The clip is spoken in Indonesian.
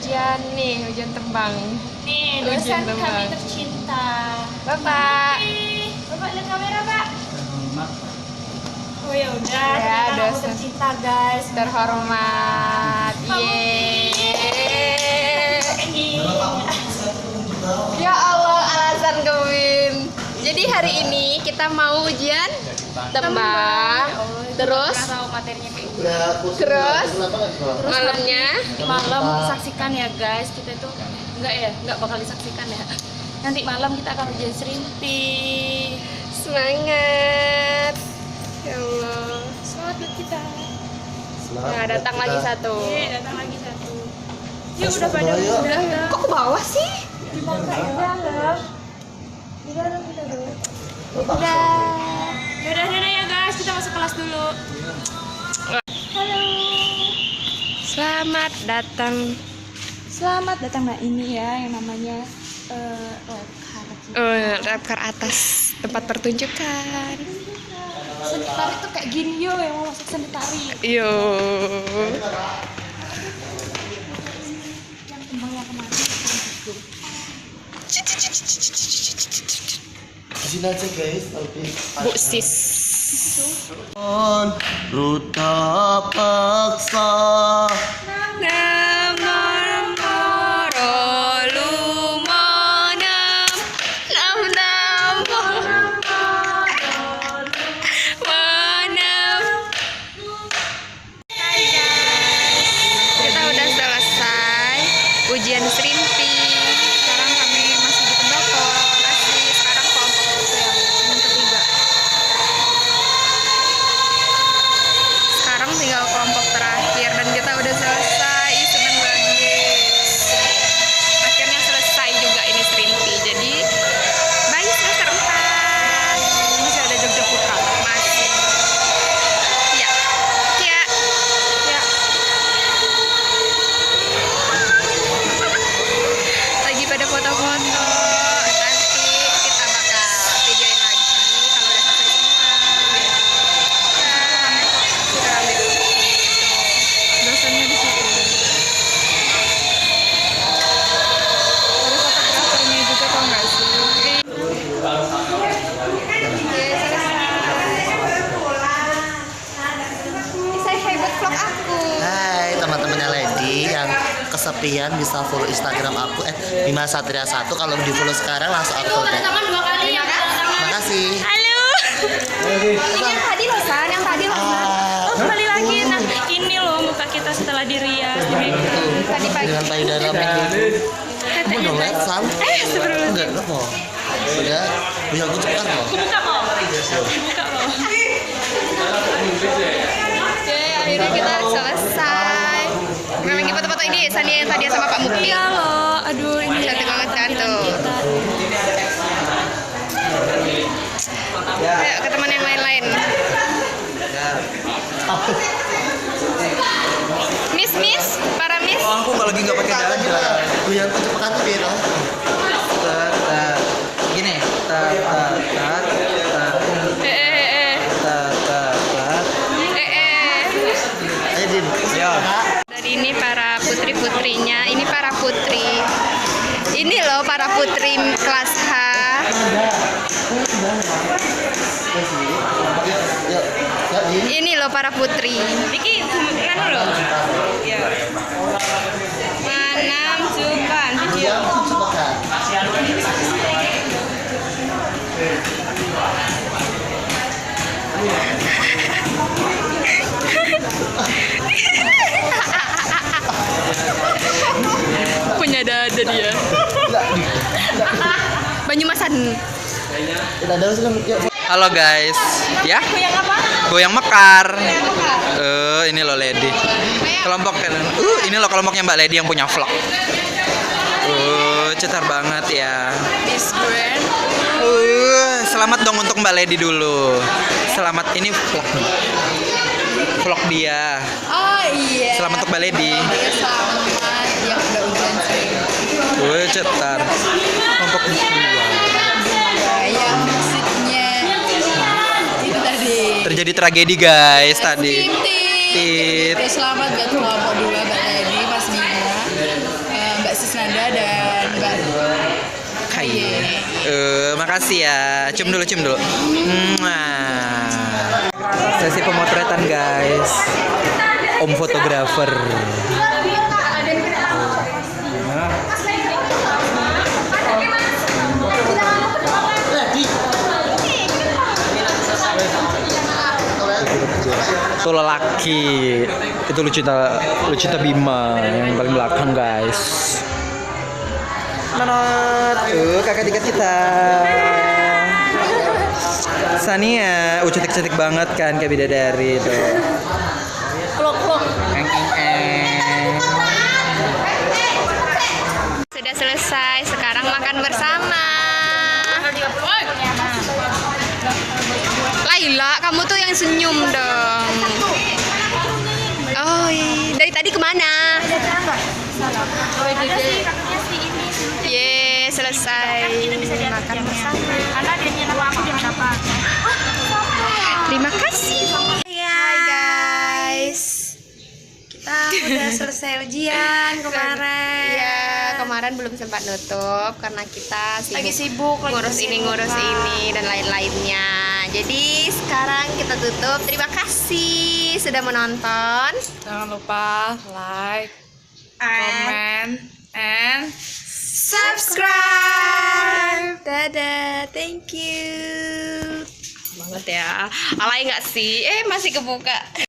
ujian nih, ujian tembang. Nih, dosen kami tercinta. Bapak. Bapak lihat kamera, Pak. Oh ya udah, Ya, ternyata kamu dosen tercinta, guys. Terhormat. Yeay. Ya Allah, alasan Kevin. Jadi hari ini kita mau ujian tembang. Terus materinya kayak gitu. Terus malamnya Malam saksikan ya, guys. Kita itu enggak bakal disaksikan ya. Nanti malam kita akan ujian Serimpi. semangat. Ya Allah. Semangat buat kita. Nah, datang lagi satu. Datang lagi satu. Yuk udah pada udah. Kok ke bawah sih? Di dalam. Di dalam kita dulu. Udah. Dadah ya guys, kita masuk kelas dulu. Halo. Selamat datang. Selamat datang. Nah ini ya yang namanya Rapkar atas tempat pertunjukan. seni tari tuh kayak gini yo, yang mau masuk seni tari. Yo. Yang tembang yang kemarin itu. Sini aja guys, tapi Bu Sis. Ruta paksa Kita udah selesai ujian Serimpi. Sekarang kami masih di Tembako. Sekarang kelompok yang ketiga. Sekarang tinggal kelompok terakhir dan kita udah selesai. Seneng banget. Akhirnya selesai juga ini Serimpi. Jadi bye semester 4. Masih ada Jogja Putra. Masih. Ya. Ya. Ya. Lagi pada foto-foto. Nanti kita bakal videoin lagi kalau udah selesai semua. Sudah ambil. Dosennya di situ. Ada fotografernya juga kok nggak sih? Oke, selesai. Saya hebat vlog aku. Hai teman-temannya Lady yang kesepian bisa follow Instagram aku @bimasatria1. Kalau di follow sekarang langsung aku follow. Tangan 2 kali ya. Makasih. Halo. Ini yang tadi loh, San. Yang tadi loh, San. Oh, kembali lagi. Nah, ini loh muka kita setelah dirias. Tadi pagi. Dengan payudara minggu. Kamu dong lihat Sam. Enggak mau. Udah, punya aku cepetan loh. Buka kok. Buka kok. Oke, akhirnya kita selesai. Memang lagi foto-foto ini Sania yang tadi sama Pak Mukti. Iya loh. Aduh, ini Cantik banget kan tuh. Ya. Ayo ke teman yang lain-lain. Miss, para Miss. Oh, aku lagi nggak pakai jalan. Punya aku cepetan tuh biar. Gini. Ayo Din. Ya. Dari ini para putri-putrinya, ini para putri. Ini loh para putri kelas H. Ini loh para putri. Diki, kan loh. Iya. Menunjukkan video. Punya dada dia. Banyumasan. Halo guys, ya? Goyang apa? Goyang mekar. Goyang mekar. Ini loh Lady. Kelompok ini loh kelompoknya Mbak Lady yang punya vlog. Cetar banget ya. Miss Grand. Selamat dong untuk Mbak Lady dulu. Selamat, ini vlog dia. Oh iya. Selamat untuk Mbak Lady. Ya, selamat. Ya udah ujian sih. Cetar. Kelompok dua. Ya musiknya. Itu tadi. Terjadi tragedi guys tadi. Tit. Tit. Selamat buat kelompok 2 Mbak Lady, Mas Bima. dan Mbak Kaye. Makasih ya. Cium dulu. Mwah. Sesi pemotretan guys. Om fotografer. Itu lelaki. Itu Lucinta Bima yang paling belakang guys. Menot, kakak tingkat kita. Sania, cantik banget kan kayak bidadari tuh. Klok. Sudah selesai, sekarang makan bersama. Laila, kamu tuh yang senyum dong. Oh, dari tadi kemana? Ye, selesai makan bersama. Terima kasih. Hai guys, kita udah selesai ujian kemarin. Iya, kemarin belum sempat nutup karena kita sibuk ngurus ini dan lain-lainnya. Jadi sekarang kita tutup. Terima kasih sudah menonton. Jangan lupa like, comment, and subscribe. Dadah, thank you banget ya. Alay nggak sih? Masih kebuka.